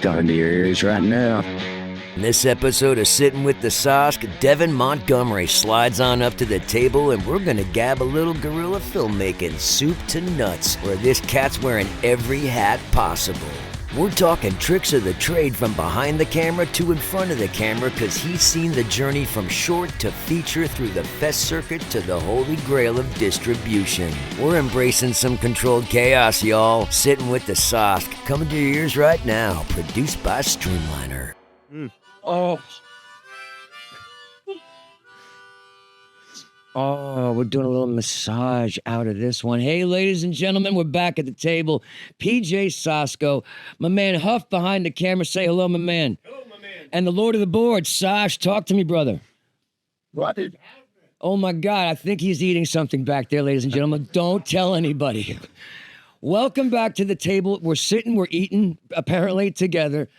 Coming to your ears right now. In this episode of Sitting with the Sosk, Devin Montgomery slides on up to the table and we're gonna gab a little guerrilla filmmaking, soup to nuts, where this cat's wearing every hat possible. We're talking tricks of the trade from behind the camera to in front of the camera, cause he's seen the journey from short to feature through the fest circuit to the holy grail of distribution. We're embracing some controlled chaos, y'all. Sitting with the Sosk, coming to your ears right now, produced by Streamliner. Oh, we're doing a little massage out of this one. Hey, ladies and gentlemen, we're back at the table. PJ Sosko, my man Huff behind the camera. Say hello, my man. Hello, my man. And the Lord of the Board, Sash, talk to me, brother. What? Oh, my God, I think he's eating something back there, ladies and gentlemen. Don't tell anybody. Welcome back to the table. We're sitting, we're eating, apparently, together.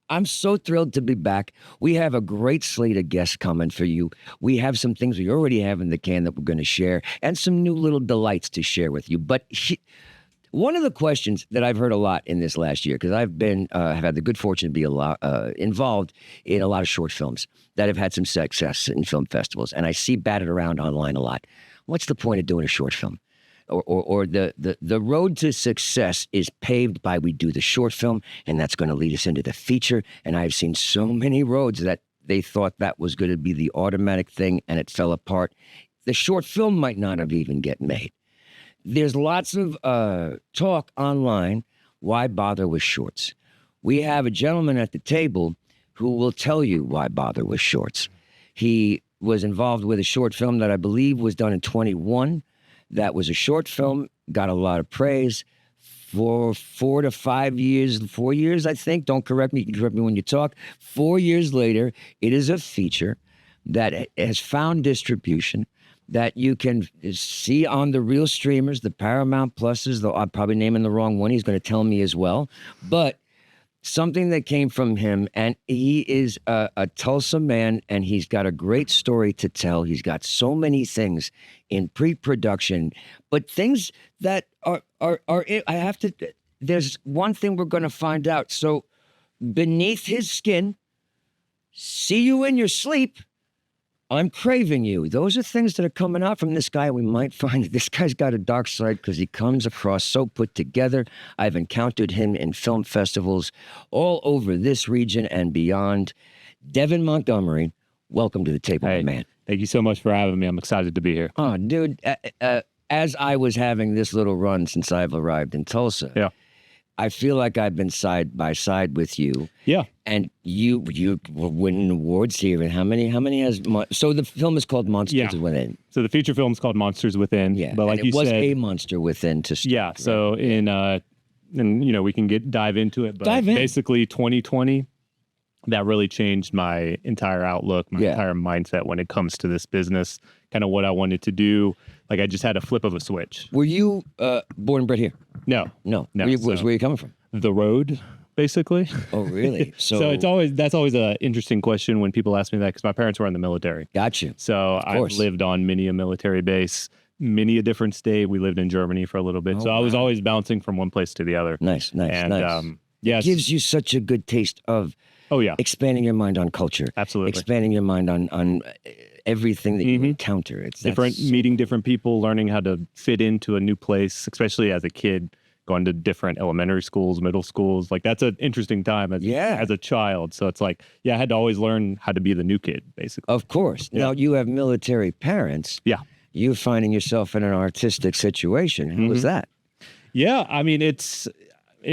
I'm so thrilled to be back. We have a great slate of guests coming for you. We have some things we already have in the can that we're going to share and some new little delights to share with you. But one of the questions that I've heard a lot in this last year, because I've been have had the good fortune to be involved in a lot of short films that have had some success in film festivals, and I see batted around online a lot. What's the point of doing a short film? Or the road to success is paved by we do the short film, and that's going to lead us into the feature. And I've seen so many roads that they thought that was going to be the automatic thing, and it fell apart. The short film might not have even get made. There's lots of talk online. Why bother with shorts? We have a gentleman at the table who will tell you why bother with shorts. He was involved with a short film that I believe was done in 21. That was a short film, got a lot of praise for 4 to 5 years, 4 years, I think. Don't correct me. You can correct me when you talk. 4 years later, it is a feature that has found distribution that you can see on the real streamers, the Paramount Pluses. Though I'm probably naming the wrong one. He's going to tell me as well. But something that came from him, and he is a Tulsa man, and he's got a great story to tell. He's got so many things in pre-production, but things that are I have to, there's one thing we're going to find out. So beneath his skin, see you in your sleep, I'm craving you. Those are things that are coming out from this guy. We might find that this guy's got a dark side because he comes across so put together. I've encountered him in film festivals all over this region and beyond. Devin Montgomery, welcome to the table, Hey, man. thank you so much for having me. I'm excited to be here. Oh, dude, as I was having this little run since I've arrived in Tulsa, Yeah. I feel like I've been side by side with you. Yeah. And you were winning awards here. And how many has, so the film is called Monsters Within. So the feature film is called Monsters Within. Yeah. But like and you it was said, a monster within to start. yeah. So and you know, we can dive into it, but Dive in. basically 2020, that really changed my entire outlook, my entire mindset when it comes to this business, kind of what I wanted to do. Like I just had a flip of a switch. Were you born and bred here? No. No. No, Where are you coming from? The road, basically. Oh, really? So that's always an interesting question when people ask me that, because my parents were in the military. Got you. So I've lived on many a military base, many a different state. We lived in Germany for a little bit. So I was always bouncing from one place to the other. Nice. And It gives you such a good taste of expanding your mind on culture. Absolutely. Expanding your mind on everything that you encounter. It's meeting different people, learning how to fit into a new place, especially as a kid, going to different elementary schools, middle schools. Like that's an interesting time as a child. So it's like, I had to always learn how to be the new kid, basically. Of course. Now you have military parents. Yeah. You're finding yourself in an artistic situation. How was that? Yeah. I mean, it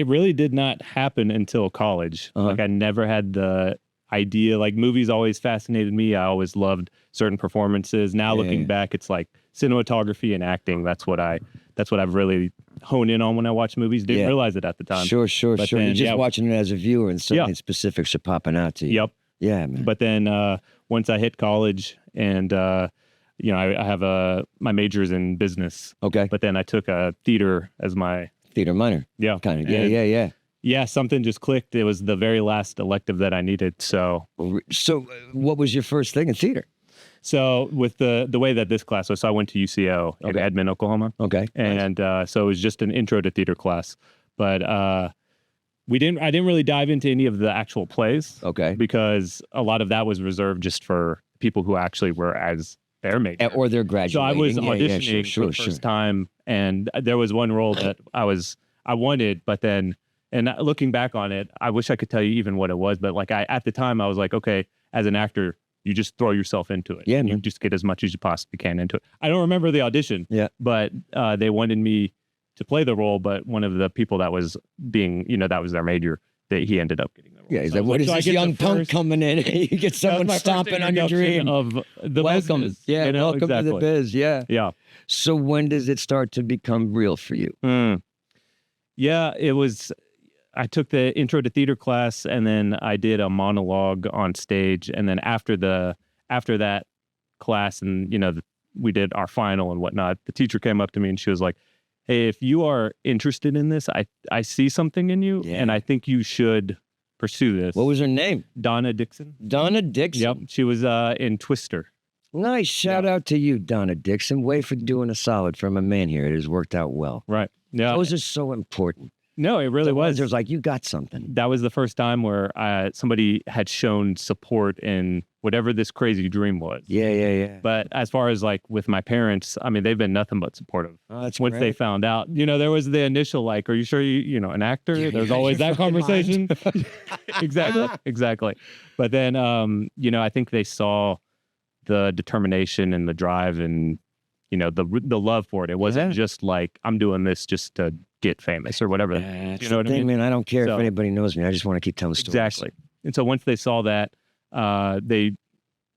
really did not happen until college. Like I never had the idea, like movies always fascinated me. I always loved certain performances. Now looking back, it's like cinematography and acting. That's what I've really honed in on when I watch movies. Didn't realize it at the time. Sure. But then, you're just watching it as a viewer, and something specifics are popping out to you. Yep. Yeah, man. But then once I hit college, and you know, I have my major is in business. Okay. But then I took a theater as my theater minor. Yeah. Kind of. Yeah. Yeah, something just clicked. It was the very last elective that I needed. So what was your first thing in theater? So with the way that this class was, so I went to UCO in Edmond, Oklahoma. Okay. And so it was just an intro to theater class. But I didn't really dive into any of the actual plays. Okay. Because a lot of that was reserved just for people who actually were as their major. Or they're So graduating. I was Yeah, auditioning sure, for the first time, and there was one role that I wanted, but then, and looking back on it, I wish I could tell you even what it was, but like at the time I was like, okay, as an actor, you just throw yourself into it. Yeah, You man. just get as much as you possibly can into it. I don't remember the audition. Yeah. But they wanted me to play the role, but one of the people that was being, that was their major, that he ended up getting the role. Yeah, he's So like, what is I this get the young punk first- coming in? You get that was someone my first stomping on your introduction dream. of the Welcome. business, Yeah, welcome to the exactly. biz. Yeah. Yeah. So when does it start to become real for you? Yeah, it was. I took the intro to theater class, and then I did a monologue on stage, and then after that class, and we did our final and whatnot, the teacher came up to me and she was like, "Hey, if you are interested in this, I see something in you, Yeah. and I think you should pursue this." What was her name? Donna Dixon? Donna Dixon. Yep, she was in Twister. Nice. Shout out to you, Donna Dixon. Way for doing a solid from a man here. It has worked out well. Right. Yeah. Those are so important. No, it really The ones was. It was like, you got something. That was the first time where somebody had shown support in whatever this crazy dream was. Yeah. But as far as like with my parents, I mean, they've been nothing but supportive. Oh, that's Once they great. found out, there was the initial like, "Are you sure an actor?" Yeah, There's yeah, always your that fucking conversation. Exactly. But then, I think they saw the determination and the drive and the love for it. It wasn't just like, I'm doing this just to get famous or whatever. That's You know what the I thing, mean? man. I don't care So- if anybody knows me. I just want to keep telling stories. Exactly. And so once they saw that, they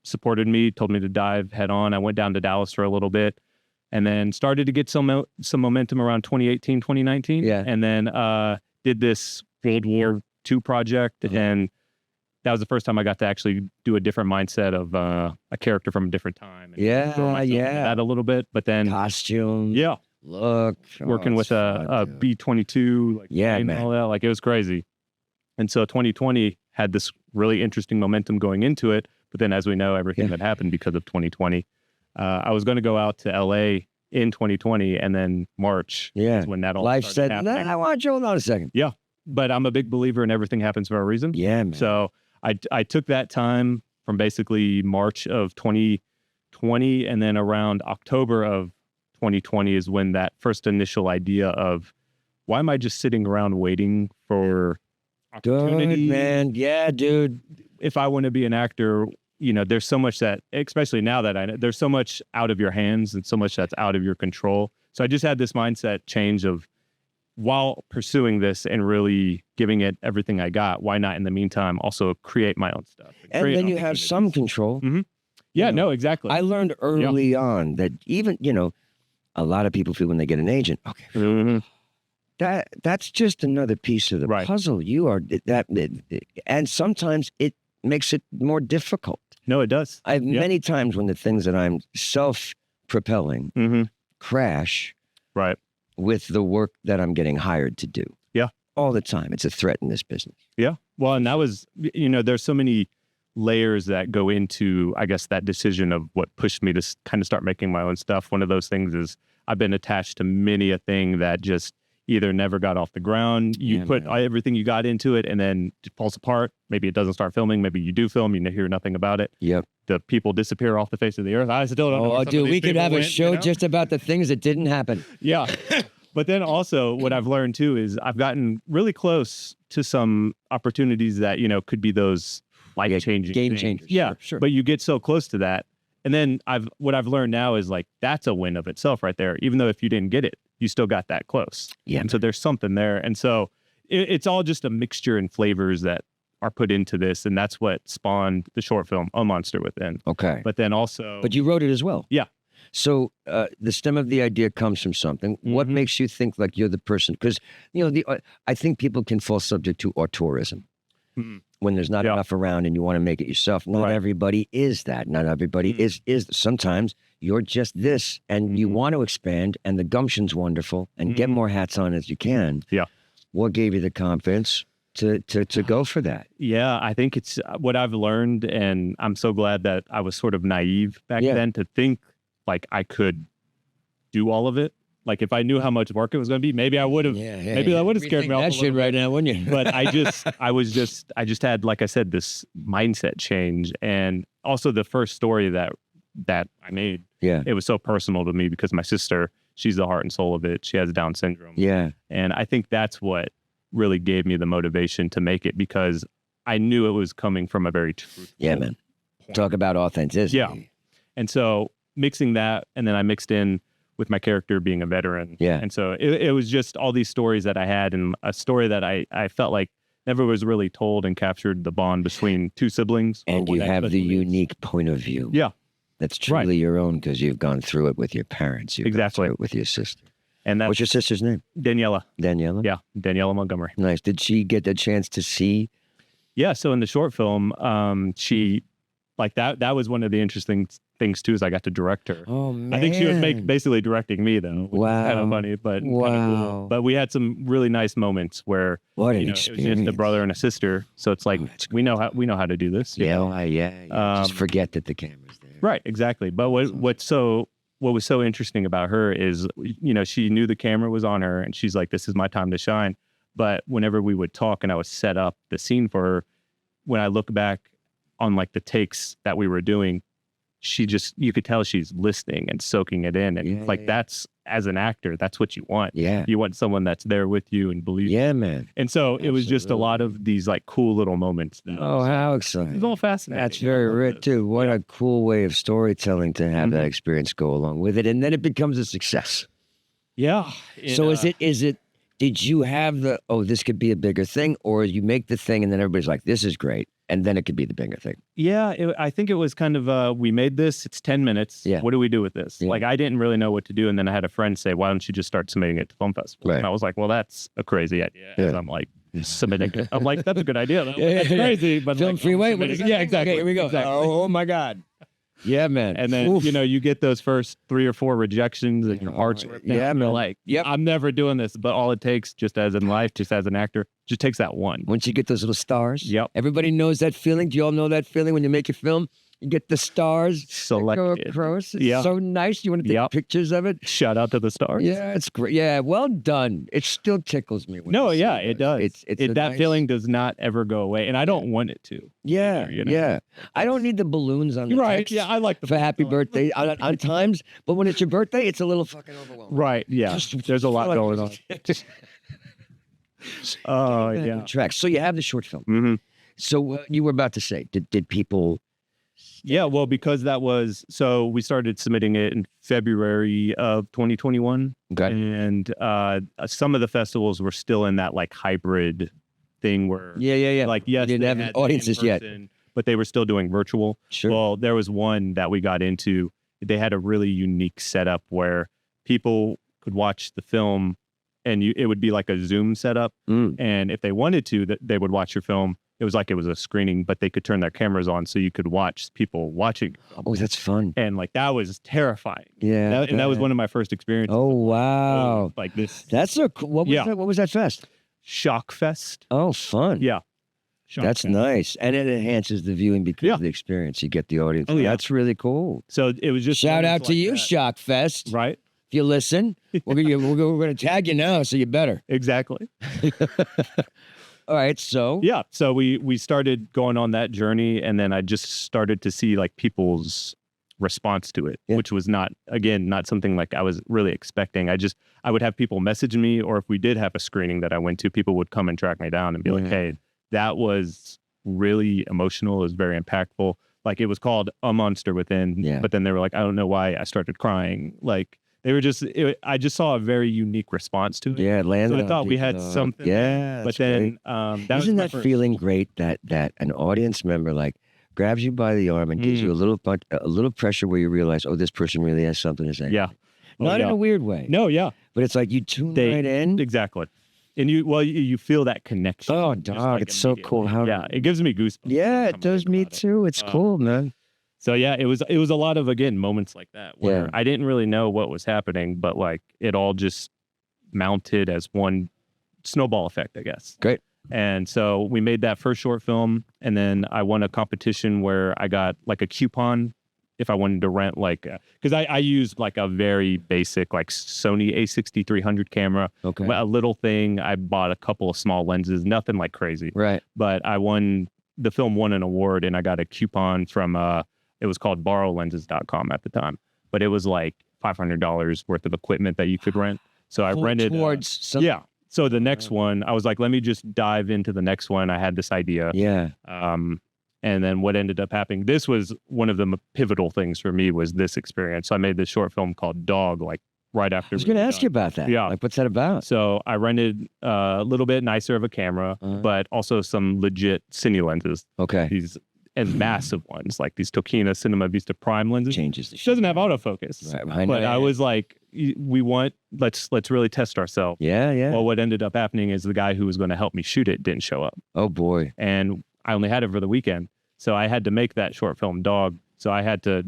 supported me, told me to dive head on. I went down to Dallas for a little bit and then started to get some momentum around 2018, 2019. Yeah. And then did this World War II project. And that was the first time I got to actually do a different mindset of a character from a different time. And Yeah, throw myself into yeah. that a little bit. But then, Costume. yeah, Look. working with a B-22, like Yeah, and man. all that, like it was crazy. And so 2020 had this really interesting momentum going into it. But then, as we know, everything that happened because of 2020, I was going to go out to LA in 2020, and then March Yeah. is when that all Life started said, nah, happening. I want you. Hold on a second. But I'm a big believer in everything happens for a reason. Yeah, man. So I took that time from basically March of 2020, and then around October of 2020 is when that first initial idea of, why am I just sitting around waiting for Good, opportunity? man. Yeah, dude. If I want to be an actor, there's so much that, especially now that I know, there's so much out of your hands and so much that's out of your control. So I just had this mindset change of, while pursuing this and really giving it everything I got, why not in the meantime also create my own stuff? And create then you have some opportunities. control. Yeah, you know, no, exactly. I learned early on that even, a lot of people feel when they get an agent, okay, Mhm. that's just another piece of the Right. puzzle. You are that, and sometimes it makes it more difficult. No, it does. I've Yeah. many times when the things that I'm self-propelling Mm-hmm. crash Right. with the work that I'm getting hired to do. Yeah. All the time. It's a threat in this business. Yeah. Well, and that was, there's so many layers that go into, I guess, that decision of what pushed me to kind of start making my own stuff. One of those things is I've been attached to many a thing that just either never got off the ground. You Yeah, put man. everything you got into it and then it falls apart. Maybe it doesn't start filming. Maybe you do film, you hear nothing about it. Yep. The people disappear off the face of the earth. I still don't know. where Oh, some of dude, these we could people have a went, show you know? just about the things that didn't happen. Yeah. But then also what I've learned too is I've gotten really close to some opportunities that, could be those life-changing game things. changers. Yeah. Sure. But you get so close to that. And then what I've learned now is like, that's a win of itself right there. Even though if you didn't get it, you still got that close. Yeah. And so there's something there. And so it's all just a mixture and flavors that are put into this. And that's what spawned the short film, A Monster Within. Okay. But then also, But you wrote it as well. Yeah. So the stem of the idea comes from something. What Mhm. makes you think like you're the person? Because I think people can fall subject to auteurism Mhm. when there's not Yeah. enough around and you want to make it yourself. Not Right. everybody is that. Not everybody Mhm. is. Sometimes you're just this, and you Mhm. want to expand, and the gumption's wonderful, and get Mhm. more hats on as you can. Yeah. What gave you the confidence to go for that? yeah, I think it's what I've learned. And I'm so glad that I was sort of naive back Yeah. then to think like I could do all of it. Like if I knew how much work it was going to be, maybe I would have. Maybe that would have scared me off that a shit little bit. right now, wouldn't you? But I just had, like I said, this mindset change, and also the first story that I made. Yeah. It was so personal to me because my sister, she's the heart and soul of it. She has Down syndrome. Yeah. And I think that's what really gave me the motivation to make it, because I knew it was coming from a very truthful man. point. Talk about authenticity. Yeah. And so mixing that, and then I mixed in with my character being a veteran. Yeah. And so it was just all these stories that I had, and a story that I felt like never was really told and captured the bond between two siblings. And you have the unique point of view. Yeah. That's truly your own, because you've gone through it with your parents. You've gone Exactly. through it with your sister. And that's What's your sister's name? Daniela. Daniela? Yeah. Daniela Montgomery. Nice. Did she get the chance to see? Yeah. So in the short film, she, like that was one of the interesting things too, is I got to direct her. Oh, man. I think she was basically directing me though. Which Wow. is kind of funny, but kind of cool. But we had some really nice moments where What an it was experience. just a brother and a sister. So it's like we know how to do this. you know? Yeah. Just forget that the camera's there. Right, exactly. But what was so interesting about her is, she knew the camera was on her, and she's like, "This is my time to shine." But whenever we would talk and I would set up the scene for her, when I look back on like the takes that we were doing, you could tell she's listening and soaking it in, and that's, as an actor, that's what you want. Yeah. You want someone that's there with you and believes. Yeah, man. And so it was just a lot of these like cool little moments. Oh, how exciting. It's all fascinating. That's very rich, too. What a cool way of storytelling to have that experience go along with it. And then it becomes a success. Yeah. So is it, did you have this could be a bigger thing, or you make the thing and then everybody's like, this is great, and then it could be the bigger thing? Yeah, I think it was kind of, we made this, it's 10 minutes. Yeah. What do we do with this? Yeah. Like, I didn't really know what to do. And then I had a friend say, why don't you just start submitting it to film festivals? Right. And I was like, well, that's a crazy idea. Yeah. And I'm like, submitting it. I'm like, that's a good idea. That's crazy. But Film like, Freeway? I'm What is submitting that? it. Yeah, exactly. Okay, here we go. Exactly. Oh, my God. Yeah, man. And then, Oof. you get those first 3 or 4 rejections and your heart's ripped out. Yeah, And you're man. like, Yep. I'm never doing this. But all it takes, just as in life, just as an actor, just takes that one. Once you get those little stars. Yep. Everybody knows that feeling. Do you all know that feeling when you make your film? You get the stars that go Selected. across. It's Yeah. so nice. You want to take Yep. pictures of it? Shout out to the stars. Yeah, it's great. Yeah, well done. It still tickles me. When No, I see yeah, it does. It's a that nice- feeling does not ever go away, and I don't want it to. Yeah, you know? yeah. I don't need the balloons on the Right? text Yeah, I like the for happy birthday on times, but when it's your birthday, it's a little fucking overwhelming. Right? Yeah. Just There's a lot feel like- going on. Oh yeah. Tracks. So you have the short film. hmm So you were about to say, did people? Yeah. Well, because we started submitting it in February of 2021, Okay. and some of the festivals were still in that like hybrid thing where, Yeah. like, yes, didn't they have had the audiences yet. in-person, but they were still doing virtual. Sure. Well, there was one that we got into. They had a really unique setup where people could watch the film, and it would be like a Zoom setup. Mm. And if they wanted to, they would watch your film. It was like it was a screening, but they could turn their cameras on so you could watch people watching. Oh, that's fun. And like that was terrifying. Yeah. And that was one of my first experiences. Oh wow, Like this that's a cool. What was Yeah. that? What was that fest? Shock Fest. Oh, fun. Yeah. Shock That's Fest. nice, and it enhances the viewing because Yeah. of the experience. You get the audience. Oh, yeah. That's really cool. So it was just Shout moments out to like you, that. Shock Fest. Right. If you listen, we're gonna tag you now, so you better. Exactly. All right, so Yeah. So we started going on that journey, and then I just started to see like people's response to it, Yeah. which was not something like I was really expecting. I would have people message me, or if we did have a screening that I went to, people would come and track me down and be like, Yeah. "Hey, that was really emotional. It was very impactful." Like it was called A Monster Within, Yeah. but then they were like, "I don't know why I started crying." Like they were I just saw a very unique response to it. yeah, it landed. So I on thought we people, had though. something. Yeah, But that's then great. that was Isn't my that first- feeling great that an audience member like grabs you by the arm and gives you a little pressure where you realize, oh, this person really has something to say. Yeah. Oh, Not in yeah. a weird way. No, yeah. But it's like you tune They- right in. Exactly. And you feel that connection. Oh, just, dog, it's so immediately. cool how- Yeah, it gives me goosebumps. Yeah, every it time I does think me about it. too. It's cool, man. So yeah, it was a lot of, again, moments like that where Yeah. I didn't really know what was happening, but like it all just mounted as one snowball effect, I guess. Great. And so we made that first short film, and then I won a competition where I got like a coupon if I wanted to rent because I use like a very basic like Sony A6300 camera, Okay. a little thing. I bought a couple of small lenses, nothing like crazy. Right. But the film won an award, and I got a coupon from it was called borrowlenses.com at the time, but it was like $500 worth of equipment that you could rent. So I rented towards some. yeah. So the next one, I was like, let me just dive into the next one. I had this idea. Yeah. And then what ended up happening, this was one of the pivotal things for me, was this experience. So I made this short film called Dog, like right after. I was going to ask you about that. Yeah. Like, what's that about? So I rented a little bit nicer of a camera, but also some legit cine lenses. Okay. These and massive ones, like these Tokina Cinema Vista Prime lenses. Changes the It doesn't have autofocus. Right. But I was like, let's really test ourselves. Yeah, yeah. Well, what ended up happening is the guy who was going to help me shoot it didn't show up. Oh, boy. And I only had it for the weekend. So I had to make that short film Dog. So I had to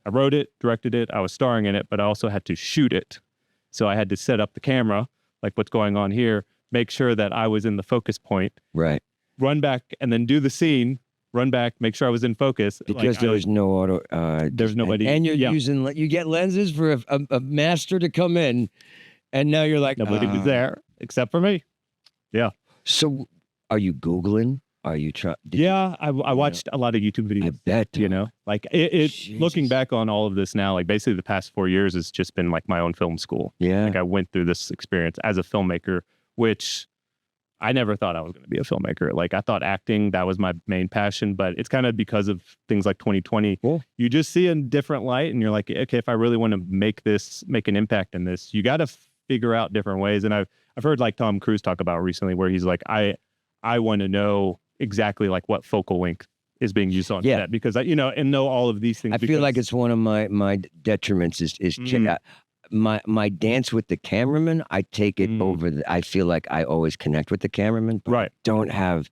I wrote it, directed it, I was starring in it, but I also had to shoot it. So I had to set up the camera, like what's going on here, make sure that I was in the focus point, Right. run back and then do the scene, run back, make sure I was in focus. Because there was no auto. There's nobody. And you're you get lenses for a master to come in, and now you're like, Nobody was there except for me. Yeah. So are you Googling? Are you trying? I watched a lot of YouTube videos. I bet. Like looking back on all of this now, like basically the past 4 years has just been like my own film school. Yeah. Like I went through this experience as a filmmaker, which I never thought I was going to be a filmmaker. Like I thought acting, that was my main passion, but it's kind of because of things like 2020. Cool. You just see a different light and you're like, okay, if I really want to make an impact in this, you got to figure out different ways. And I've heard like Tom Cruise talk about recently where he's like, I want to know exactly like what focal length is being used on set because and know all of these things. I feel like it's one of my detriments is my dance with the cameraman. I take it over. I feel like I always connect with the cameraman, but I don't have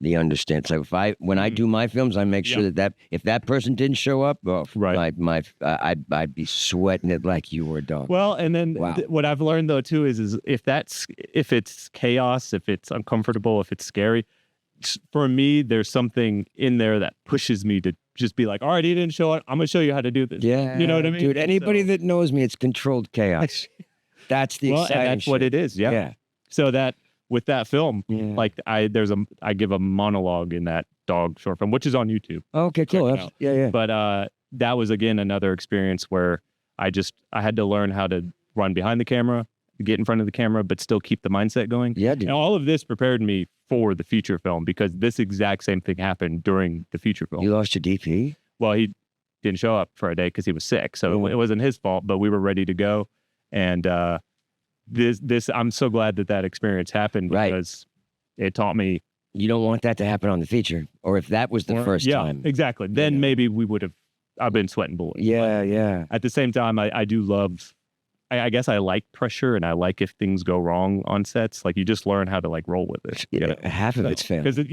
the understand. So when I do my films, I make sure that if that person didn't show up, I'd be sweating it like you were a dog. Well, and then what I've learned though too is if it's chaos, if it's uncomfortable, if it's scary, for me, there's something in there that pushes me to just be like, all right, he didn't show up. I'm going to show you how to do this. Yeah. You know what I mean? Dude, anybody that knows me, it's controlled chaos. That's the exciting and that's what it is. Yeah. Yeah. So that with that film, like I give a monologue in that Dog short film, which is on YouTube. Okay, cool. Yeah. But that was again another experience where I had to learn how to run behind the camera, get in front of the camera, but still keep the mindset going. Yeah, dude. And all of this prepared me for the feature film because this exact same thing happened during the feature film. You lost your DP? Well, he didn't show up for a day because he was sick. So it wasn't his fault, but we were ready to go. And I'm so glad that experience happened because it taught me. You don't want that to happen on the feature. Or if that was the first time. Yeah, exactly. Then maybe we would have, I've been sweating bullets. Yeah. At the same time, I do love, I guess I like pressure and I like if things go wrong on sets, like you just learn how to like roll with it. Half of it's fair. Because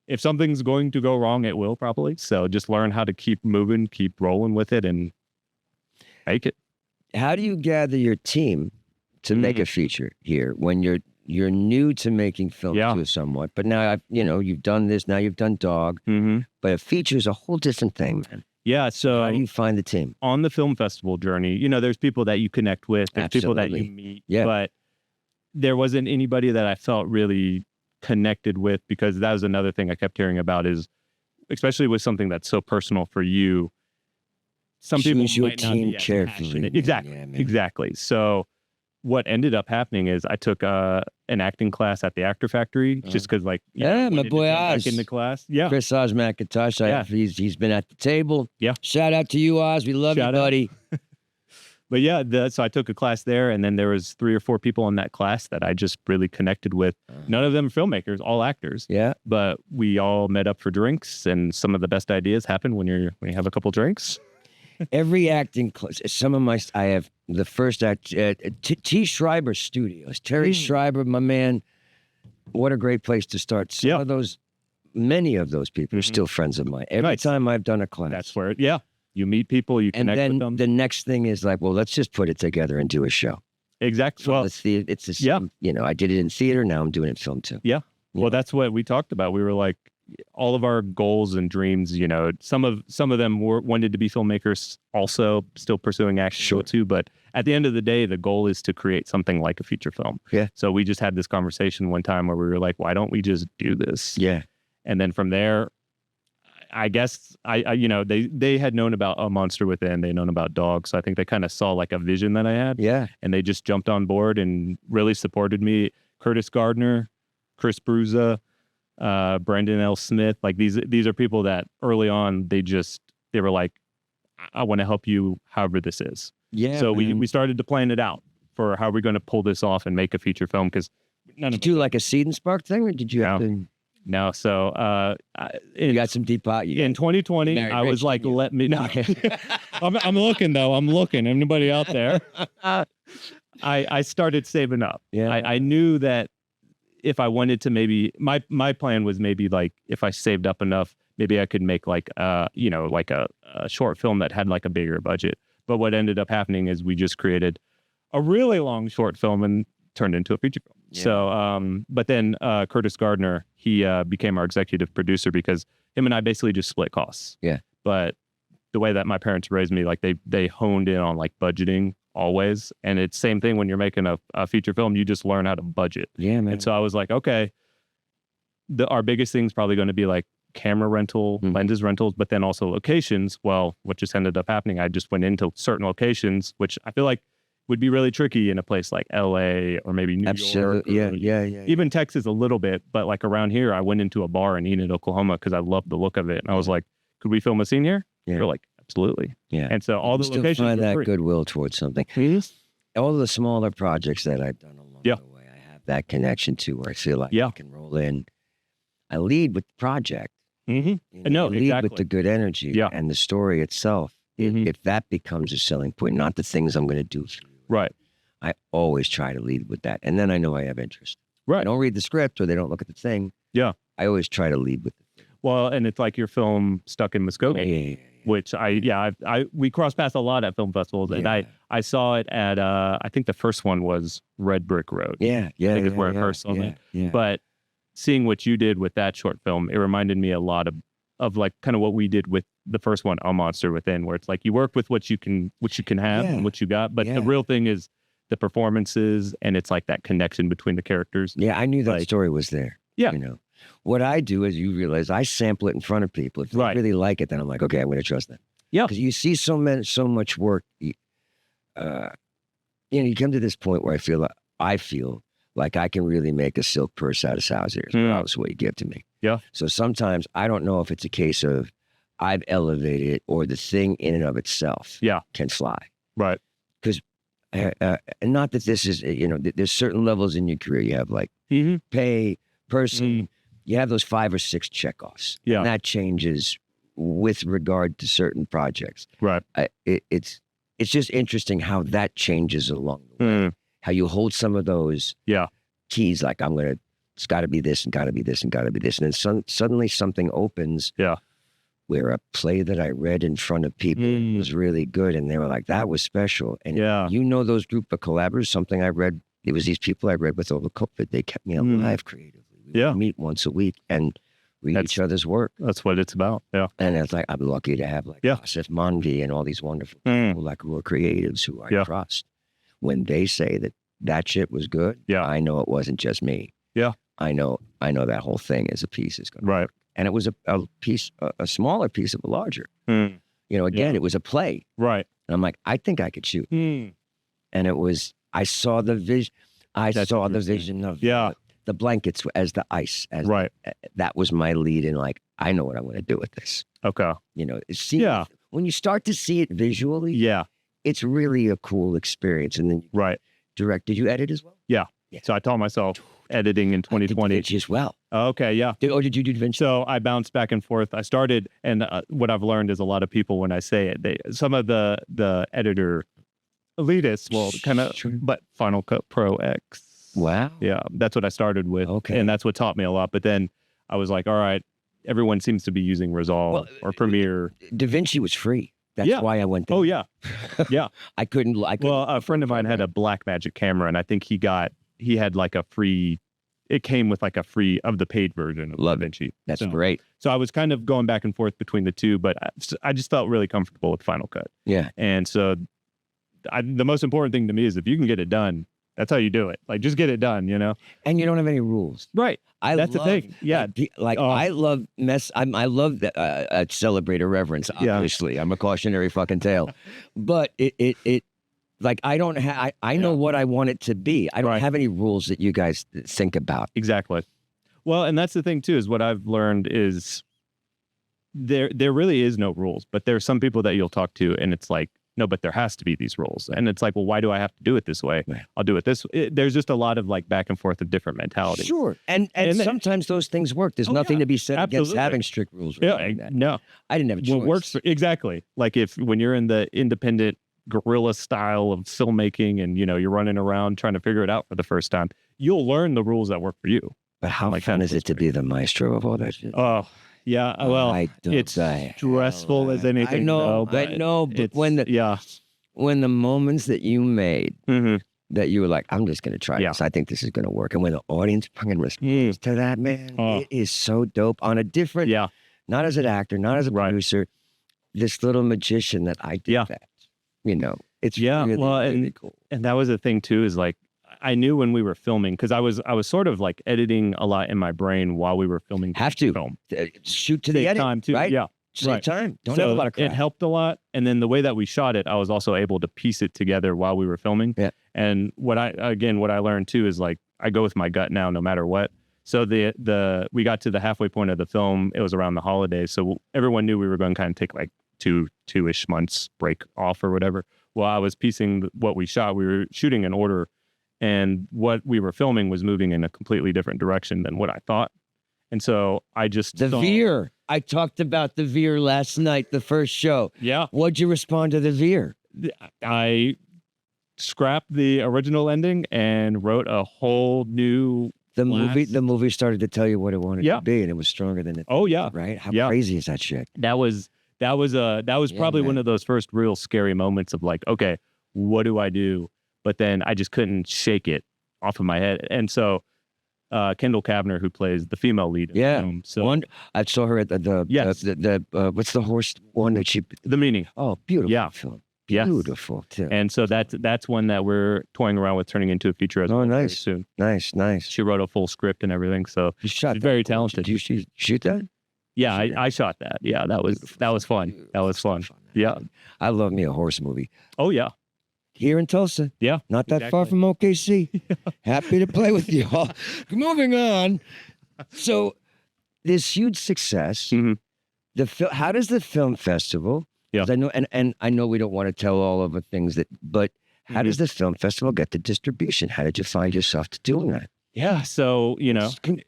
if something's going to go wrong, it will probably. So just learn how to keep moving, keep rolling with it and make it. How do you gather your team to make a feature here when you're new to making films too somewhat, but now you've done this, now you've done Dog, but a feature is a whole different thing, man. Yeah, so how do you find the team? On the film festival journey, there's people that you connect with, there's people that you meet, but there wasn't anybody that I felt really connected with because that was another thing I kept hearing about is, especially with something that's so personal for you, some people might not be as passionate. Exactly. So what ended up happening is I took an acting class at the Actor Factory just because, like, my boy Oz in the class, Chris Oz McIntosh. He's been at the table. Yeah, shout out to you, Oz. We love you, buddy. But so I took a class there, and then there was 3 or 4 people in that class that I just really connected with. None of them are filmmakers, all actors. Yeah, but we all met up for drinks, and some of the best ideas happen when you have a couple drinks. Every acting class, I have the first act, T. Schreiber Studios. Terry Schreiber, my man, what a great place to start. Many of those people are still friends of mine. Every time I've done a class. That's where, you meet people, you connect with them. And then the next thing is like, well, let's just put it together and do a show. Exactly. So it's I did it in theater, now I'm doing it in film too. Yeah. Well, that's what we talked about. We were like, all of our goals and dreams, you know, some of them wanted to be filmmakers, also still pursuing action too. But at the end of the day, the goal is to create something like a feature film. Yeah. So we just had this conversation one time where we were like, why don't we just do this? Yeah. And then from there, I guess I you know, they had known about A Monster Within, they known about Dogs. So I think they kind of saw like a vision that I had. Yeah. And they just jumped on board and really supported me. Curtis Gardner, Chris Bruza, Brendan L. Smith, like these are people that early on they were like, I want to help you however this is. Yeah. So we started to plan it out for how we're going to pull this off and make a feature film, because did you do like a Seed and Spark thing, or did you have to? No. So You got some deep pot. In 2020, I was like, let me. No, I'm looking though. I'm looking. Anybody out there? I started saving up. Yeah. I knew that if I wanted to, maybe my plan was maybe like if I saved up enough, maybe I could make like you know, like a short film that had like a bigger budget. But what ended up happening is we just created a really long short film and turned into a feature film. Yeah. So but then Curtis Gardner, he became our executive producer, because him and I basically just split costs. Yeah. But the way that my parents raised me, like they honed in on like budgeting always. And it's same thing when you're making a feature film, you just learn how to budget. Yeah, man. And so I was like, okay, our biggest thing is probably going to be like camera rental, lenses rentals, but then also locations. Well, what just ended up happening, I just went into certain locations, which I feel like would be really tricky in a place like LA or maybe New York. Yeah. Even Texas a little bit, but like around here, I went into a bar in Enid, Oklahoma, because I loved the look of it. And I was like, could we film a scene here? Yeah. They're like, absolutely. Yeah. And so all the still locations find were that free. goodwill towards something. All the smaller projects that I've done along the way, I have that connection to where I feel like I can roll in. I lead with the project. You I lead with the good energy and the story itself. If that becomes a selling point, not the things I'm going to do for you. Right. I always try to lead with that. And then I know I have interest. Right. They don't read the script or they don't look at the thing. Yeah. I always try to lead with the thing. Well, and it's like your film Stuck in Muskogee, which we crossed paths a lot at film festivals, and I saw it at I think the first one was Red Brick Road. I think is where I first saw it. Yeah. But seeing what you did with that short film, it reminded me a lot of like kind of what we did with the first one, A Monster Within, where it's like you work with what you can have and what you got, but the real thing is the performances, and it's like that connection between the characters. Yeah, I knew that story was there. Yeah. You know, what I do is, you realize, I sample it in front of people. If they really like it, then I'm like, okay, I'm going to trust them. Yeah. Because you see so much work. You know, you come to this point where I feel like I can really make a silk purse out of sow's ears. That's what you give to me. Yeah. So sometimes I don't know if it's a case of I've elevated it or the thing in and of itself can fly. Right. Because not that this is, you know, there's certain levels in your career. You have like pay, person, you have those 5 or 6 checkoffs. Yeah. And that changes with regard to certain projects. Right. It's just interesting how that changes along the way. How you hold some of those keys, like it's got to be this and got to be this and got to be this. And then suddenly something opens where a play that I read in front of people was really good. And they were like, that was special. And you know, those group of collaborators, something I read, it was these people I read with over COVID. They kept me alive creatively. We would meet once a week and read each other's work. That's what it's about. Yeah. And it's like, I'm lucky to have like Asif Manvi and all these wonderful people like who are creatives who I trust. When they say that shit was good, I know it wasn't just me. Yeah. I know that whole thing is a piece is going to work. And it was a smaller piece of a larger. You know, again, it was a play. Right. And I'm like, I think I could shoot. And it was, I saw the vision. I saw the vision of the blankets as the ice. That was my lead in, like, I know what I'm going to do with this. Okay. You know, when you start to see it visually, it's really a cool experience. And then direct. Did you edit as well? Yeah. So I taught myself editing in 2020. I did as well. Okay, yeah. Did you do Da Vinci? So I bounced back and forth. I started, and what I've learned is a lot of people, when I say it, some of the editor elitists will kind of, but Final Cut Pro X. Wow. Yeah, that's what I started with. Okay. And that's what taught me a lot. But then I was like, all right, everyone seems to be using Resolve or Premiere. Da Vinci was free. That's why I went there. Oh, yeah. Yeah. I couldn't. Well, a friend of mine had a Blackmagic camera, and I think he had like a free it came with like a free of the paid version of Love Da it. Vinci. That's So- great. So I was kind of going back and forth between the two, but I just felt really comfortable with Final Cut. Yeah. And so the most important thing to me is if you can get it done, that's how you do it. Like, just get it done, you know? And you don't have any rules. Right. That's the thing. Yeah. I love I love that celebrate irreverence. Obviously, I'm a cautionary fucking tale, but it like I don't have. I know what I want it to be. I don't have any rules that you guys think about. Exactly. Well, and that's the thing too, is what I've learned is there really is no rules, but there's some people that you'll talk to and it's like, no, but there has to be these rules. And it's like, well, why do I have to do it this way? Right. I'll do it this way. There's just a lot of like back and forth of different mentalities. Sure, and sometimes those things work. There's nothing to be said against having strict rules. Like that. No, I didn't have a choice. what works exactly. Like when you're in the independent guerrilla style of filmmaking and you're running around trying to figure it out for the first time, you'll learn the rules that work for you. But how fun is it to be the maestro of all that shit? Oh, yeah. Well, it's die. stressful as anything. I know, but when the moments that you made that you were like, I'm just gonna try this. I think this is gonna work. And when the audience fucking responds to that, man, it is so dope on a different, not as an actor, not as a producer, this little magician that I did that. It's really, really cool. And that was the thing too, is like, I knew when we were filming, because I was sort of like editing a lot in my brain while we were filming. Have to film. Shoot to the Save edit, time too. right? Yeah. Save time. Don't have a lot of crap. It helped a lot. And then the way that we shot it, I was also able to piece it together while we were filming. Yeah. And what I learned too is like, I go with my gut now, no matter what. So we got to the halfway point of the film. It was around the holidays. So everyone knew we were going to kind of take like two-ish months break off or whatever. Well, I was piecing what we shot. We were shooting in order. And what we were filming was moving in a completely different direction than what I thought. And so I just The veer. I talked about the veer last night, the first show. Yeah. What'd you respond to the veer? I scrapped the original ending and wrote a whole new The movie started to tell you what it wanted to be, and it was stronger than it. Oh yeah. Right? How crazy is that shit? That was probably one of those first real scary moments of like, okay, what do I do? But then I just couldn't shake it off of my head. And so Kendall Kavner, who plays the female lead in the film. So I saw her at the what's the horse one that she The Meaning. Oh, beautiful film. Beautiful too. And so that's one that we're toying around with turning into a feature as well very soon. Nice. She wrote a full script and everything. So she's very talented. Did you shoot that? Yeah, I shot that. Yeah, that was fun. That was fun. Yeah. I love me a horse movie. Oh yeah. Here in Tulsa. Yeah. Not that far from OKC. Happy to play with you all. Moving on. So this huge success. How does the film festival? Yeah. I know, and I know we don't want to tell all of the things but how does the film festival get the distribution? How did you find yourself to doing that? Yeah. So,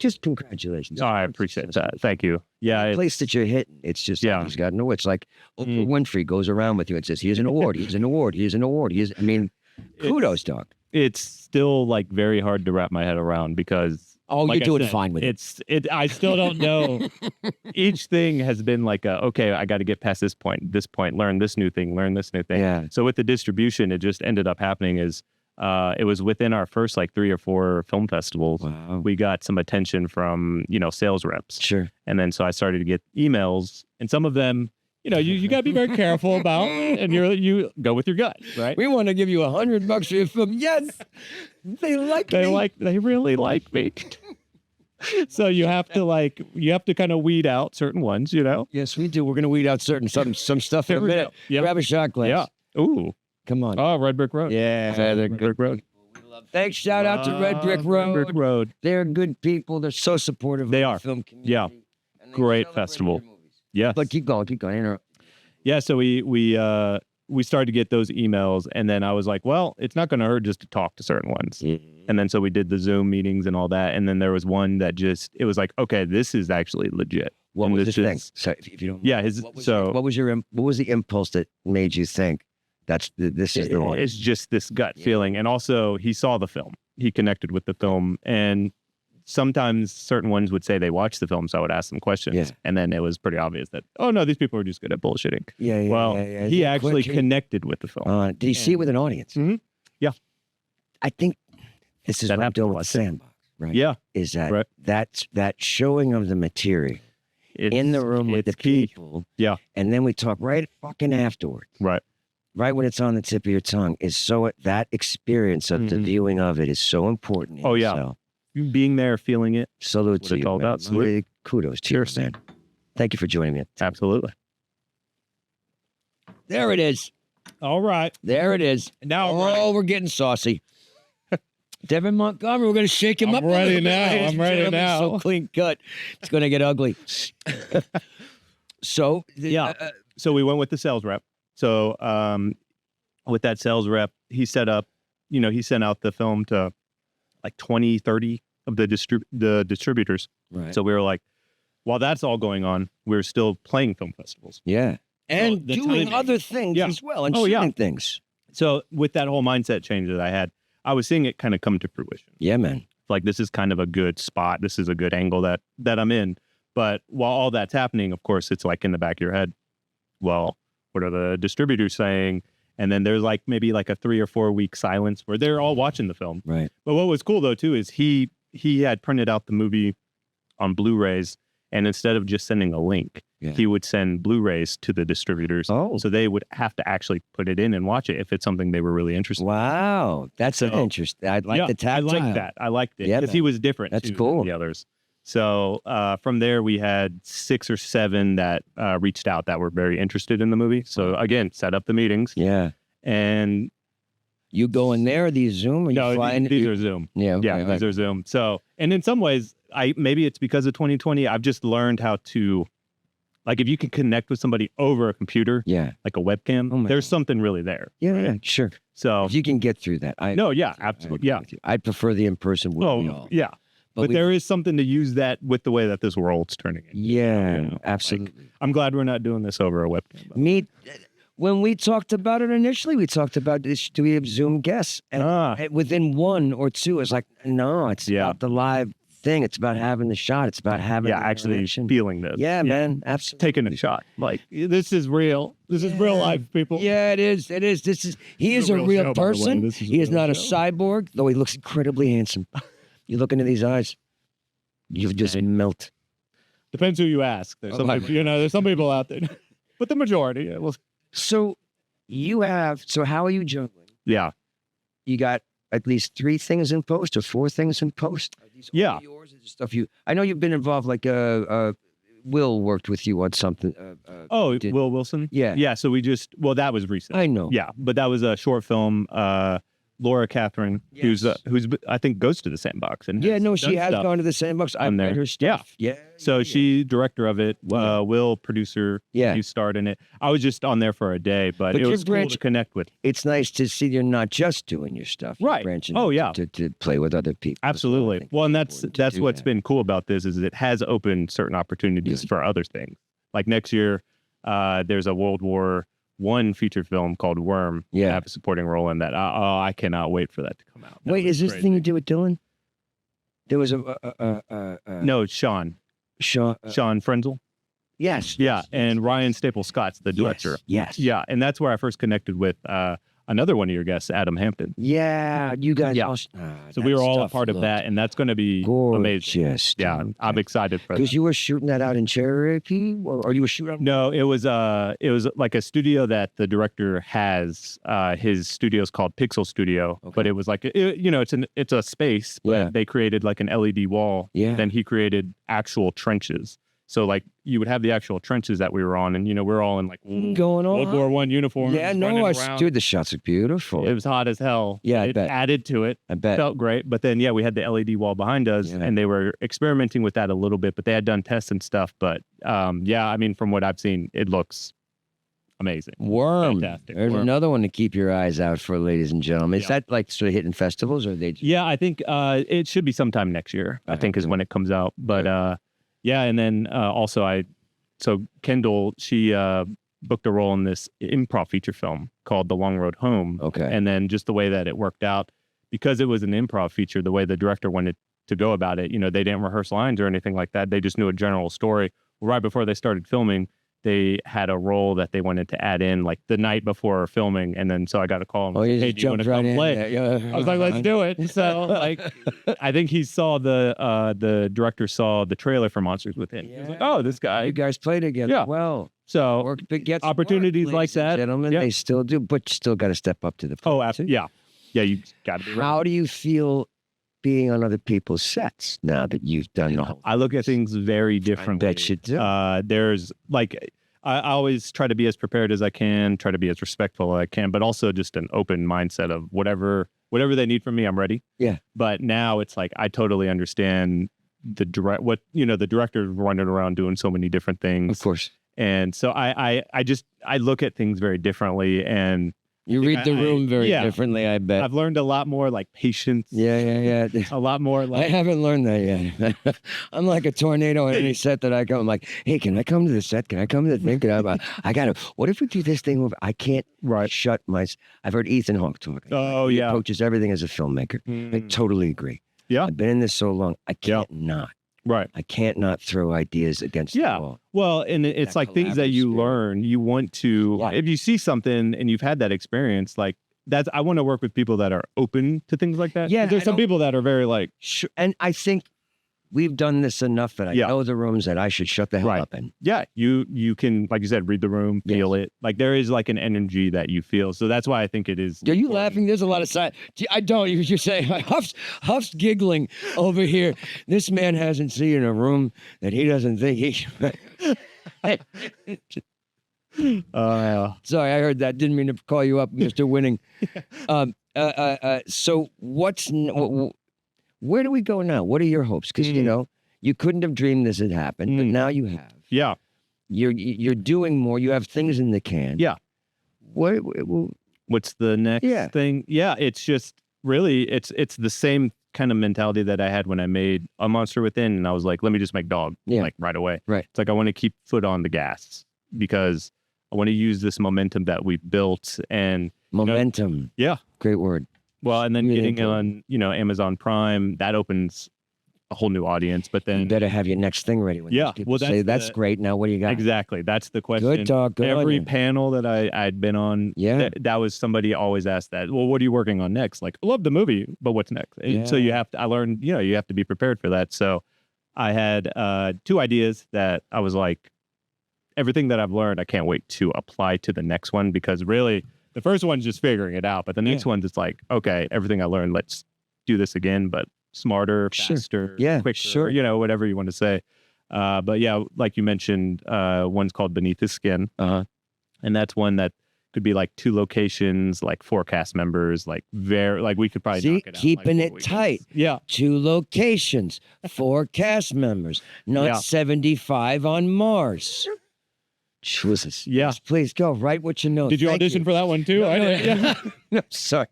just congratulations. Oh, I appreciate that. Thank you. Yeah. The place that you're hitting, it's just, he's got no, it's like Oprah Winfrey goes around with you and says, here's an award, here's an award, here's an award. Kudos, dog. It's still like very hard to wrap my head around because you're doing fine with it. I still don't know. Each thing has been like, okay, I got to get past this point, learn this new thing. Yeah. So with the distribution, it just ended up happening is, it was within our first like 3 or 4 film festivals. Wow. We got some attention from, sales reps. Sure. And then so I started to get emails, and some of them, you got to be very careful about, and you go with your gut, right? We want to give you $100 for your film. Yes, they really like me. So you have to kind of weed out certain ones, Yes, we do. We're going to weed out some stuff in a minute. Yep. Grab a shot glass. Yeah. Ooh. Come on. Oh, Red Brick Road. Yeah. Red Brick Road. Thanks. Shout out to Red Brick Road. Red Brick Road. They're good people. They're so supportive they of are. the film community. Yeah. Great festival. Yes. But keep going. Yeah. So we started to get those emails, and then I was like, well, it's not going to hurt just to talk to certain ones. And then so we did the Zoom meetings and all that. And then there was one that it was like, okay, this is actually legit. What was his thing? So if you don't. Yeah. What was the impulse that made you think this is the one? It's just this gut feeling. And also he saw the film. He connected with the film. And sometimes certain ones would say they watched the film, so I would ask them questions. Yeah. And then it was pretty obvious that, oh no, these people are just good at bullshitting. Yeah. He actually connected with the film. Did he see it with an audience? Mm-hmm. Yeah. I think this is what I'm doing with the Sandbox. right? Yeah. Is that Right. that showing of the material in the room with the key. people. Yeah. And then we talk right fucking afterwards. Right. Right when it's on the tip of your tongue is so that experience of the viewing of it is so important. Oh, yeah. So, Being there, feeling it. salute What to it's you, all man. about. Salute. Really kudos to you, Cheers. man. Thank you for joining me. Absolutely. There it is. All right. There it is. Now, We're getting saucy. Devin Montgomery, we're going to shake him I'm up. ready a little bit, now. ladies I'm and ready gentlemen. now. So clean cut. It's going to get ugly. So, So we went with the sales rep. So with that sales rep, he set up, he sent out the film to like 20, 30 of the distributors. right. So we were like, while that's all going on, we're still playing film festivals. Yeah. And the doing timing. other things Yeah. as well and Oh, yeah. shooting things. So with that whole mindset change that I had, I was seeing it kind of come to fruition. Yeah, man. Like, this is kind of a good spot. This is a good angle that I'm in. But while all that's happening, of course, it's like in the back of your head, well, what are the distributors saying? And then there's like maybe like a 3 or 4 week silence where they're all watching the film. Right. But what was cool though too is he had printed out the movie on Blu-rays, and instead of just sending a link, Yeah. he would send Blu-rays to the distributors. Oh. So they would have to actually put it in and watch it if it's something they were really interested in. Wow. That's an So- interest. I'd like the I tactile. like that. I liked it Yeah, because man. he was different. That's too cool. Than the others. So from there, we had 6 or 7 that reached out that were very interested in the movie. So again, set up the meetings. Yeah. And You go in there, these Zoom, or you no, fly in? these are Zoom. Yeah. Okay. Yeah, these are Zoom. So, and in some ways, maybe it's because of 2020, I've just learned how to, like, if you can connect with somebody over a computer, Yeah. like a webcam, Oh my there's something really there. Yeah, yeah, sure. So, If you can get through that. no, yeah, absolutely. Yeah. I'd prefer the in-person with we all. Yeah. But we- there is something to use that with the way that this world's turning into. Yeah, You know, like, absolutely. I'm glad we're not doing this over a webcam. When we talked about it initially, we talked about this, do we have Zoom guests? And within 1 or 2, it's like, no, it's about the live thing. It's about having the shot. It's about having the actually interaction. feeling this. Yeah, man, absolutely. Taking a shot. Like, this is real. This is real life, people. Yeah, it is. It is. He is a real real show, by the way. person. This is a He is real not a show. cyborg, though he looks incredibly handsome. You look into these eyes, you just melt. Depends who you ask. There's some people, there's some people out there, but the majority. So how are you juggling? Yeah. You got at least 3 things in post or 4 things in post? Are these all Yeah. yours? Is it stuff I know you've been involved, like Will worked with you on something. Will Wilson? Yeah. Yeah. So that was recent. I know. Yeah. But that was a short film. Laura Catherine, who's I think goes to the Sandbox. And Yeah, has no, she done has stuff. gone to the Sandbox. I've on there. read her stuff. Yeah. So she director of it, Will producer. Yeah. You starred in it. I was just on there for a day, but it you're was cool to connect with. It's nice to see you're not just doing your stuff. You're Right. branching Oh, out yeah. To play with other people. as well. I Absolutely. think Well, and it's that's important to do what's that. been cool about this is it has opened certain opportunities for other things. Like next year, there's a World War I feature film called Worm. Yeah. I have a supporting role in that. I cannot wait for that to come out. That Wait, was is this the crazy. thing you did with Dylan? There was No, it's Sean. Sean. Sean Frenzel. Yes. Yeah, and Ryan Staples Scott's the director. Yes. Yeah, and that's where I first connected with another one of your guests, Adam Hampton. Yeah. You guys. Yeah. Also, So we were all a part of that, and that's going to be amazing. Gorgeous. Yeah, I'm excited for that. Because you were shooting that out in Cherokee, or you were shooting. No, it was like a studio that the director has. His studio is called Pixel Studio, but it was like it's a space, but Yeah. they created like an LED wall. Yeah. Then he created actual trenches. So like you would have the actual trenches that we were on, and we're all in like Going on. World War I uniforms. Yeah, no, running around. dude, the shots are beautiful. It was hot as hell. Yeah, I it bet. added to it. I bet. Felt great. But then, we had the LED wall behind us, Yeah. and they were experimenting with that a little bit, but they had done tests and stuff. But I mean, from what I've seen, it looks amazing. Worm. Fantastic. There's Worm. another one to keep your eyes out for, ladies and gentlemen. Is Yeah. that like sort of hitting festivals, or are they? Just, Yeah, I think it should be sometime next year, I think is when it comes out. But and then also so Kendall, she booked a role in this improv feature film called The Long Road Home. Okay. And then just the way that it worked out, because it was an improv feature, the way the director wanted to go about it, they didn't rehearse lines or anything like that. They just knew a general story. Right before they started filming, they had a role that they wanted to add in like the night before filming, and then so I got a call and was you like, hey, just do you want to jumped come right in. play? Yeah. I was like, let's do it. So like, I think he saw the director saw the trailer for Monsters Within. He was like, oh, this guy. You guys play together. Yeah. Well, So work begets opportunities work, like ladies and that, gentlemen, yeah. they still do, but you still got to step up to the plate. Oh, too. absolutely. Yeah, you got to be right. How do you feel being on other people's sets now that you've done the whole? I look at things very differently. bet you do. There's like, I always try to be as prepared as I can, try to be as respectful as I can, but also just an open mindset of whatever they need from me, I'm ready. Yeah. But now it's like I totally understand the director's running around doing so many different things. Of course. And so I look at things very differently, and You read the room very yeah. differently, I bet. I've learned a lot more like patience. Yeah. A lot more I like haven't learned that yet. I'm like a tornado on any set that I go. I'm like, hey, can I come to the set? Can I come to the thing? I got to, what if we do this thing? I can't shut my, I've heard Ethan Hawke talk. Oh, He yeah. approaches everything as a filmmaker. I totally agree. Yeah. I've been in this so long. I can't not. Right. I can't not throw ideas against the wall. Well, and it's That like things that you collaborative learn, you want to, if you see something and you've had that experience, like I want to work with people that are open to things like that. Yeah, There's some people that are very like, Sure. And I think we've done this enough that I know the rooms that I should shut the hell up in. yeah, you can, like you said, read the room, feel it. Like there is like an energy that you feel. So that's why I think it is. Are you laughing? There's a lot of side. I don't. You're saying Huff's giggling over here. This man hasn't seen a room that he doesn't think he. Sorry, I heard that. Didn't mean to call you up, Mr. Winning. So where do we go now? What are your hopes? Because you couldn't have dreamed this had happened, but now you have. Yeah. You're doing more. You have things in the can. Yeah. What's the next thing? Yeah, it's just really it's the same kind of mentality that I had when I made A Monster Within, and I was like, let me just make Dog like right away. Right. It's like I want to keep foot on the gas because I want to use this momentum that we built and momentum. Great word. Well, and then really getting on Amazon Prime, that opens a whole new audience. But then you better have your next thing ready. When people say that's great. Now what do you got? Exactly. That's the question. Good dog. Good Every panel that I'd been on, that was somebody always asked that. Well, what are you working on next? Like, I love the movie, but what's next? So I learned, you have to be prepared for that. So I had 2 ideas that I was like, everything that I've learned, I can't wait to apply to the next one, because really the first one's just figuring it out. But the next one's it's like, okay, everything I learned, let's do this again, but smarter, faster, quicker, whatever you want to say. But yeah, like you mentioned, one's called Beneath His Skin. And that's one that could be like 2 locations, like 4 cast members, like we could probably knock it out. Keeping it tight. Yeah. 2 locations, 4 cast members, not 75 on Mars. Jesus. Yeah. Yes, please go. Write what you know. Did you audition for that one too? No, sorry.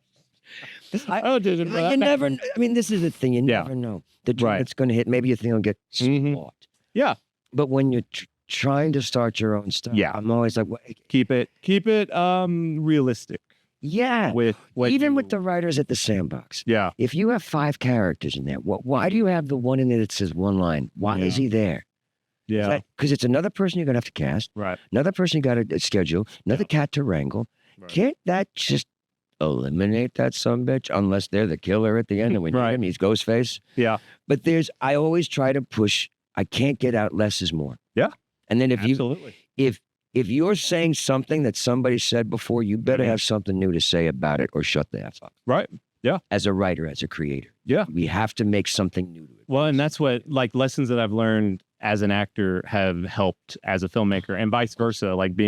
I auditioned for that. You never. I mean, this is the thing. You never know the dream that's going to hit. Maybe you think it'll get spot. Yeah. But when you're trying to start your own stuff, I'm always like, keep it realistic. Yeah. With the writers at the Sandbox. Yeah. If you have 5 characters in there, why do you have the one in there that says one line? Why is he there? Yeah. Because it's another person you're going to have to cast. Right. Another person you got to schedule. Another cat to wrangle. Right. Can't that just eliminate that sumbitch, unless they're the killer at the end and we need him, he's Ghostface. Yeah. But I always try to push, I can't get out, less is more. Yeah. And then if you're saying something that somebody said before, you better have something new to say about it or shut the F up. Right. Yeah. As a writer, as a creator. Yeah. We have to make something new to it. Well, and that's what, like, lessons that I've learned as an actor have helped as a filmmaker, and vice versa. Like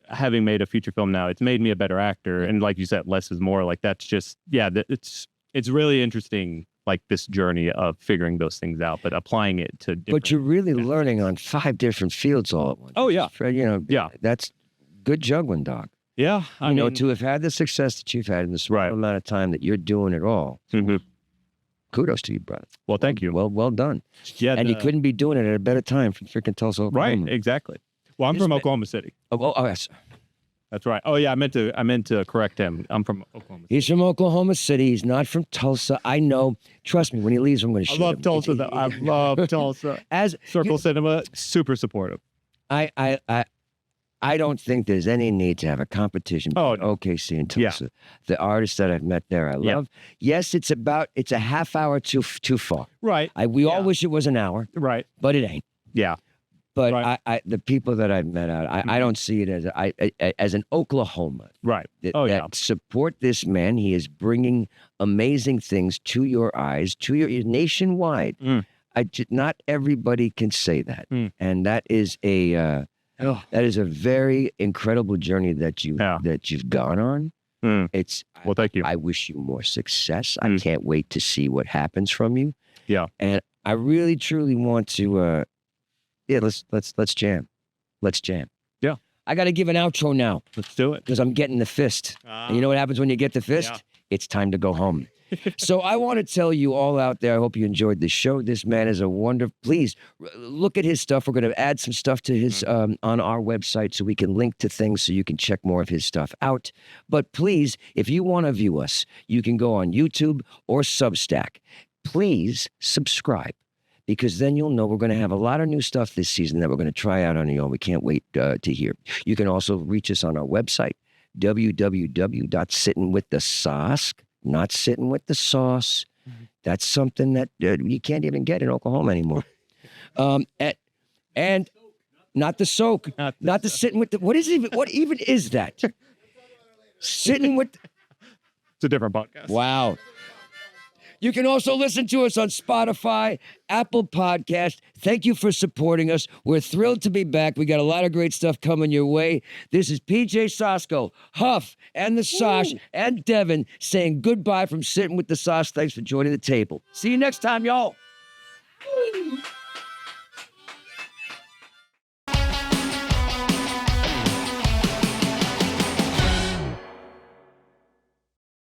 having made a feature film now, it's made me a better actor. And like you said, less is more. Like that's just, it's really interesting, like this journey of figuring those things out, but applying it to different. But you're really learning on 5 different fields all at once. Oh, yeah. That's good juggling, Doc. Yeah. I mean, to have had the success that you've had in the small amount of time that you're doing it all. Kudos to you, brother. Well, thank you. Well done. Yeah. And you couldn't be doing it at a better time from freaking Tulsa, Oklahoma. Right. Exactly. Well, I'm from Oklahoma City. Oh, yes. That's right. Oh, yeah. I meant to correct him. I'm from Oklahoma City. He's from Oklahoma City. He's not from Tulsa. I know. Trust me. When he leaves, I'm going to shoot him. I love Tulsa, though. I love Tulsa. As Circle Cinema, super supportive. I I don't think there's any need to have a competition between OKC and Tulsa. The artists that I've met there, I love. Yes, it's a half hour too far. Right. We all wish it was an hour. Right. But it ain't. Yeah. But the people that I've met out, I don't see it as an Oklahoma. Right. That support this man. He is bringing amazing things to your eyes, to your nationwide. Not everybody can say that, and that is a very incredible journey that you've gone on. Well, thank you. I wish you more success. I can't wait to see what happens from you. Yeah, and I really truly want to. Let's jam. Let's jam. Yeah. I got to give an outro now. Let's do it. Because I'm getting the fist. And you know what happens when you get the fist? Yeah. It's time to go home. So I want to tell you all out there, I hope you enjoyed the show. This man is a wonder. Please look at his stuff. We're going to add some stuff to his on our website so we can link to things so you can check more of his stuff out. But please, if you want to view us, you can go on YouTube or Substack. Please subscribe. Because then you'll know we're going to have a lot of new stuff this season that we're going to try out on your own. We can't wait to hear. You can also reach us on our website, www.sittingwiththesauce, not sitting with the sauce. That's something that you can't even get in Oklahoma anymore. And not the soak, not the sitting with the. What even is that? Sitting with. It's a different podcast. Wow. You can also listen to us on Spotify, Apple Podcast. Thank you for supporting us. We're thrilled to be back. We got a lot of great stuff coming your way. This is PJ Sasko, Huff, and the Sosh, and Devin saying goodbye from Sitting with the Sauce. Thanks for joining the table. See you next time, y'all.